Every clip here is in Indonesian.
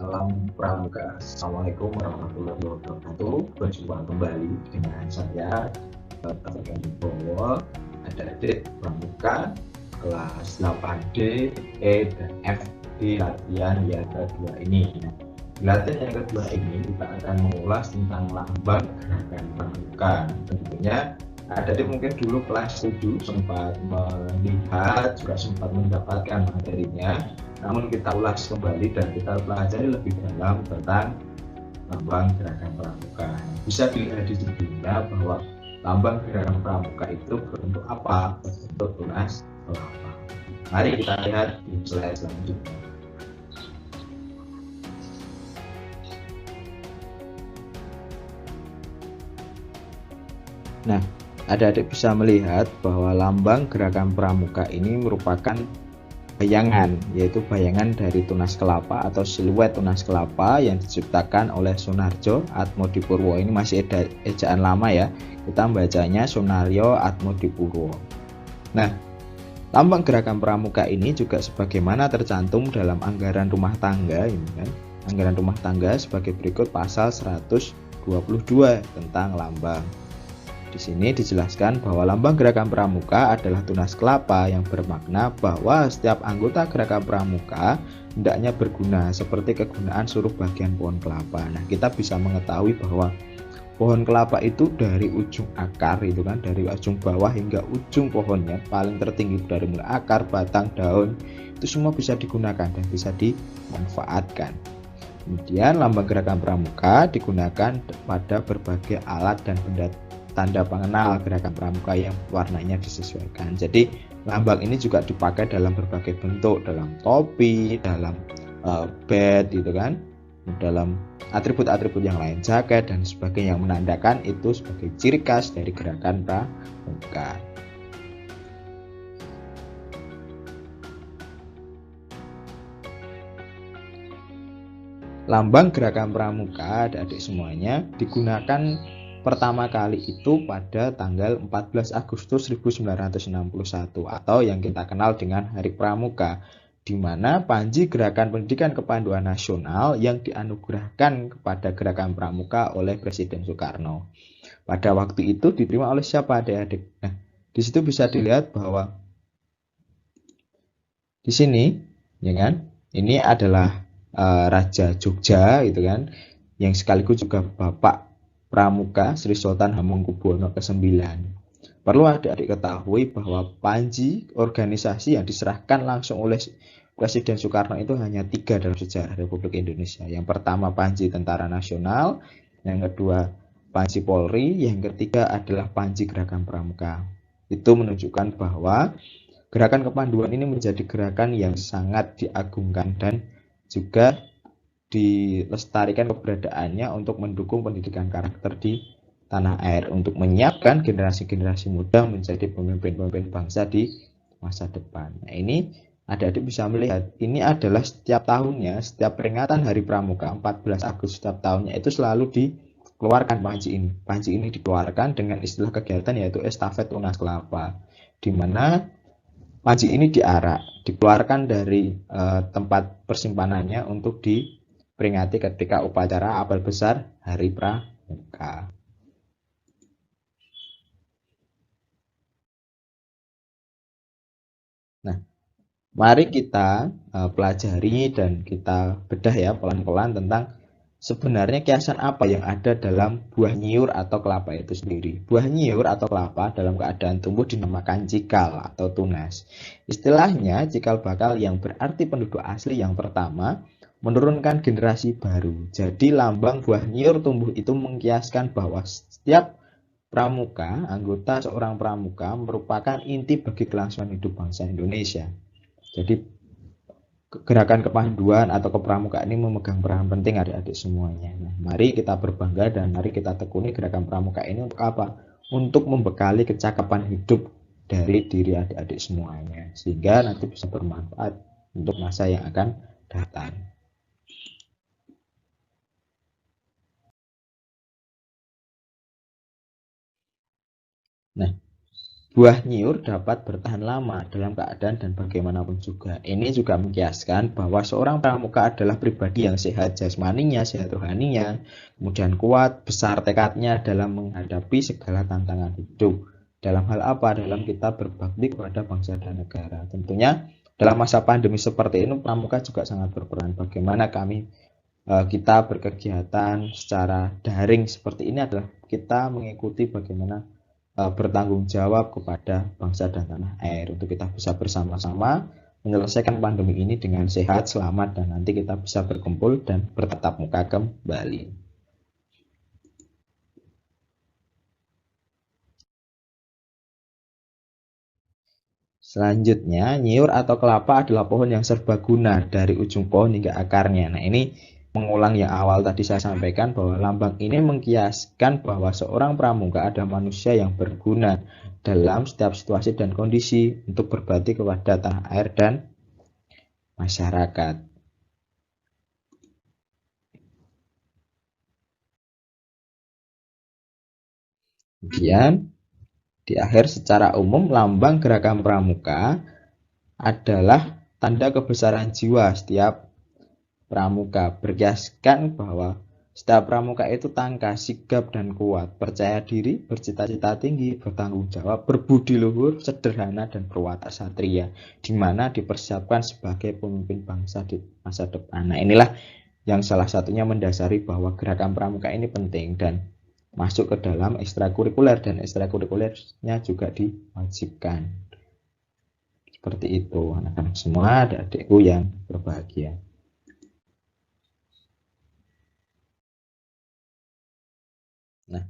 Salam Pramuka. Assalamualaikum warahmatullahi wabarakatuh. Berjumpa kembali dengan saya, Taufik Bowo, adik-adik Pramuka kelas 8D, E, dan F di latihan yang kedua ini. Di latihan yang kedua ini kita akan mengulas tentang lambang gerakan Pramuka. Tentunya adik-adik mungkin dulu kelas 7 sempat melihat, juga sempat mendapatkan materinya. Namun kita ulas kembali dan kita pelajari lebih dalam tentang lambang gerakan Pramuka. Bisa dilihat di sininya bahwa lambang gerakan Pramuka itu berbentuk apa? Berbentuk tunas kelapa. Mari kita lihat di slide selanjutnya. Nah, adik-adik bisa melihat bahwa lambang gerakan Pramuka ini merupakan bayangan, yaitu bayangan dari tunas kelapa atau siluet tunas kelapa yang diciptakan oleh Sunarjo Atmodipurwo. Ini masih ejaan lama ya, kita membacanya Sunaryo Atmodipurwo. Nah, lambang gerakan Pramuka ini juga sebagaimana tercantum dalam anggaran rumah tangga ini kan. Anggaran rumah tangga sebagai berikut pasal 122 tentang lambang. Di sini dijelaskan bahwa lambang gerakan Pramuka adalah tunas kelapa yang bermakna bahwa setiap anggota gerakan Pramuka hendaknya berguna seperti kegunaan seluruh bagian pohon kelapa. Nah, kita bisa mengetahui bahwa pohon kelapa itu dari ujung akar itu kan, dari ujung bawah hingga ujung pohonnya paling tertinggi dari mulai akar, batang, daun itu semua bisa digunakan dan bisa dimanfaatkan. Kemudian lambang gerakan Pramuka digunakan pada berbagai alat dan benda tanda pengenal gerakan Pramuka yang warnanya disesuaikan. Jadi lambang ini juga dipakai dalam berbagai bentuk, dalam topi, dalam bed gitu kan, dalam atribut-atribut yang lain, jaket dan sebagainya, yang menandakan itu sebagai ciri khas dari gerakan Pramuka. Lambang gerakan Pramuka adik-adik semuanya digunakan pertama kali itu pada tanggal 14 Agustus 1961 atau yang kita kenal dengan Hari Pramuka, di mana panji Gerakan Pendidikan Kepanduan Nasional yang dianugerahkan kepada Gerakan Pramuka oleh Presiden Soekarno. Pada waktu itu diterima oleh siapa adik-adik? Nah, di situ bisa dilihat bahwa di sini, ya kan? Ini adalah Raja Jogja, gitu kan? Yang sekaligus juga Bapak Pramuka Sri Sultan Hamengkubuwono ke-9. Perlu adik-adik ketahui bahwa panji organisasi yang diserahkan langsung oleh Presiden Soekarno itu hanya 3 dalam sejarah Republik Indonesia. Yang pertama Panji Tentara Nasional, yang kedua Panji Polri, yang ketiga adalah Panji Gerakan Pramuka. Itu menunjukkan bahwa gerakan kepanduan ini menjadi gerakan yang sangat diagungkan dan juga dilestarikan keberadaannya untuk mendukung pendidikan karakter di tanah air, untuk menyiapkan generasi-generasi muda menjadi pemimpin-pemimpin bangsa di masa depan. Nah, ini adik-adik bisa melihat, ini adalah setiap tahunnya, setiap peringatan Hari Pramuka 14 Agustus setiap tahunnya itu selalu dikeluarkan panji ini. Panji ini dikeluarkan dengan istilah kegiatan yaitu estafet tunas kelapa, di mana panji ini diarak, dikeluarkan dari tempat persimpanannya untuk diperingati ketika upacara apel besar Hari Pramuka. Nah, mari kita pelajari dan kita bedah ya pelan-pelan tentang sebenarnya kiasan apa yang ada dalam buah nyiur atau kelapa itu sendiri. Buah nyiur atau kelapa dalam keadaan tumbuh dinamakan cikal atau tunas. Istilahnya cikal bakal yang berarti penduduk asli yang pertama menurunkan generasi baru. Jadi lambang buah nyiur tumbuh itu mengkiaskan bahwa setiap pramuka, anggota seorang pramuka merupakan inti bagi kelangsungan hidup bangsa Indonesia. Jadi gerakan kepanduan atau kepramukaan ini memegang peran penting adik-adik semuanya. Nah, mari kita berbangga dan mari kita tekuni gerakan pramuka ini untuk apa? Untuk membekali kecakapan hidup dari diri adik-adik semuanya, sehingga nanti bisa bermanfaat untuk masa yang akan datang. Nah, Buah nyiur dapat bertahan lama dalam keadaan dan bagaimanapun juga. Ini juga mengiaskan bahwa seorang pramuka adalah pribadi yang sehat jasmaninya, sehat rohaninya, kemudian kuat, besar tekadnya dalam menghadapi segala tantangan hidup. Dalam hal apa? Dalam kita berbakti kepada bangsa dan negara. Tentunya dalam masa pandemi seperti ini, pramuka juga sangat berperan. Bagaimana kita berkegiatan secara daring seperti ini adalah kita mengikuti bagaimana bertanggung jawab kepada bangsa dan tanah air untuk kita bisa bersama-sama menyelesaikan pandemi ini dengan sehat, selamat, dan nanti kita bisa berkumpul dan bertatap muka kembali. Selanjutnya, nyiur atau kelapa adalah pohon yang serbaguna dari ujung pohon hingga akarnya. Nah, ini mengulang yang awal tadi saya sampaikan bahwa lambang ini mengkiaskan bahwa seorang pramuka adalah manusia yang berguna dalam setiap situasi dan kondisi untuk berbakti kepada tanah air dan masyarakat. Kemudian, di akhir secara umum lambang gerakan pramuka adalah tanda kebesaran jiwa setiap pramuka, berkiaskan bahwa setiap pramuka itu tangkas, sigap, dan kuat, percaya diri, bercita-cita tinggi, bertanggung jawab, berbudi luhur, sederhana, dan berwatak satria, di mana dipersiapkan sebagai pemimpin bangsa di masa depan. Nah, inilah yang salah satunya mendasari bahwa gerakan pramuka ini penting dan masuk ke dalam ekstrakurikuler, dan ekstrakurikulernya juga diwajibkan. Seperti itu, anak-anak semua, adik-adikku yang berbahagia. Nah,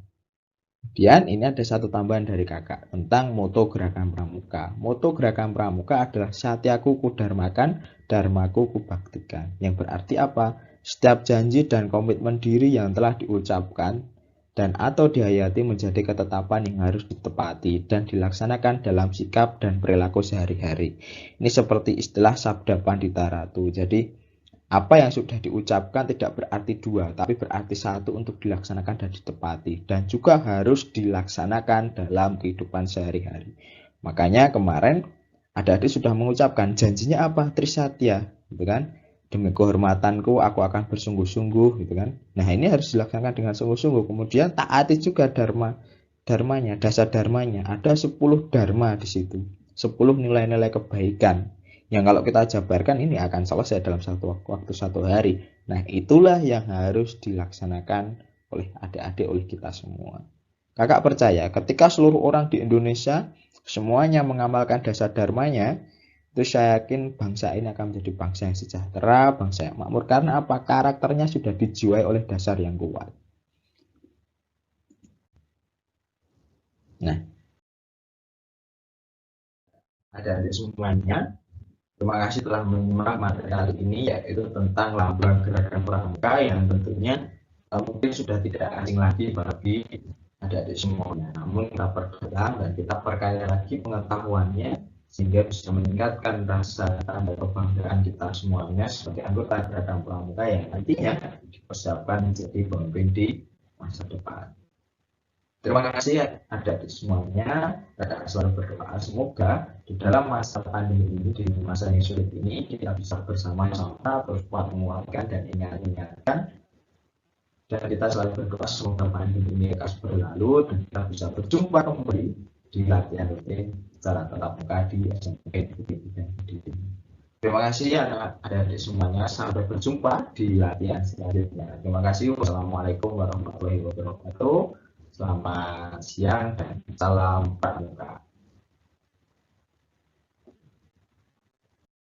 kemudian ini ada satu tambahan dari kakak tentang moto gerakan pramuka. Moto gerakan pramuka adalah Satyaku Kudarmakan, Dharmaku Kubaktikan. Yang berarti apa? Setiap janji dan komitmen diri yang telah diucapkan dan atau dihayati menjadi ketetapan yang harus ditepati dan dilaksanakan dalam sikap dan perilaku sehari-hari. Ini seperti istilah Sabda Pandita Ratu. Jadi apa yang sudah diucapkan tidak berarti dua, tapi berarti satu untuk dilaksanakan dan ditepati. Dan juga harus dilaksanakan dalam kehidupan sehari-hari. Makanya kemarin adik-adik sudah mengucapkan janjinya apa? Trisatya, gitu kan? Demi kehormatanku aku akan bersungguh-sungguh, gitu kan? Nah, ini harus dilaksanakan dengan sungguh-sungguh. Kemudian taati juga dharmanya, dasar dharmanya. Ada 10 dharma di situ. 10 nilai-nilai kebaikan yang kalau kita jabarkan ini akan selesai dalam waktu satu hari. Nah, itulah yang harus dilaksanakan oleh adik-adik, oleh kita semua. Kakak percaya ketika seluruh orang di Indonesia semuanya mengamalkan dasar dharmanya, itu saya yakin bangsa ini akan menjadi bangsa yang sejahtera, bangsa yang makmur. Karena apa? Karakternya sudah dijiwai oleh dasar yang kuat. Nah, adik-adik semuanya, terima kasih telah menyimak materi kali ini, yaitu tentang lambang gerakan pramuka yang tentunya mungkin sudah tidak asing lagi bagi adik-adik semuanya. Namun kita perdalam dan kita perkaya lagi pengetahuannya sehingga bisa meningkatkan rasa tanda kebanggaan kita semuanya sebagai anggota gerakan pramuka yang nantinya dipersiapkan menjadi pemimpin di masa depan. Terima kasih adik-adik semuanya. Kakak selalu berdoa semoga di dalam masa pandemi ini, di masa yang sulit ini, kita bisa bersama-sama terus kuat menguatkan dan ingat-ingatkan. Dan kita selalu berdoa semoga pandemi ini akan berlalu dan kita bisa berjumpa kembali di latihan rutin secara tatap muka di SMP dan di Terima kasih ya adik-adik semuanya. Sampai berjumpa di latihan selanjutnya. Terima kasih. Wassalamualaikum warahmatullahi wabarakatuh. Selamat siang dan salam pramuka.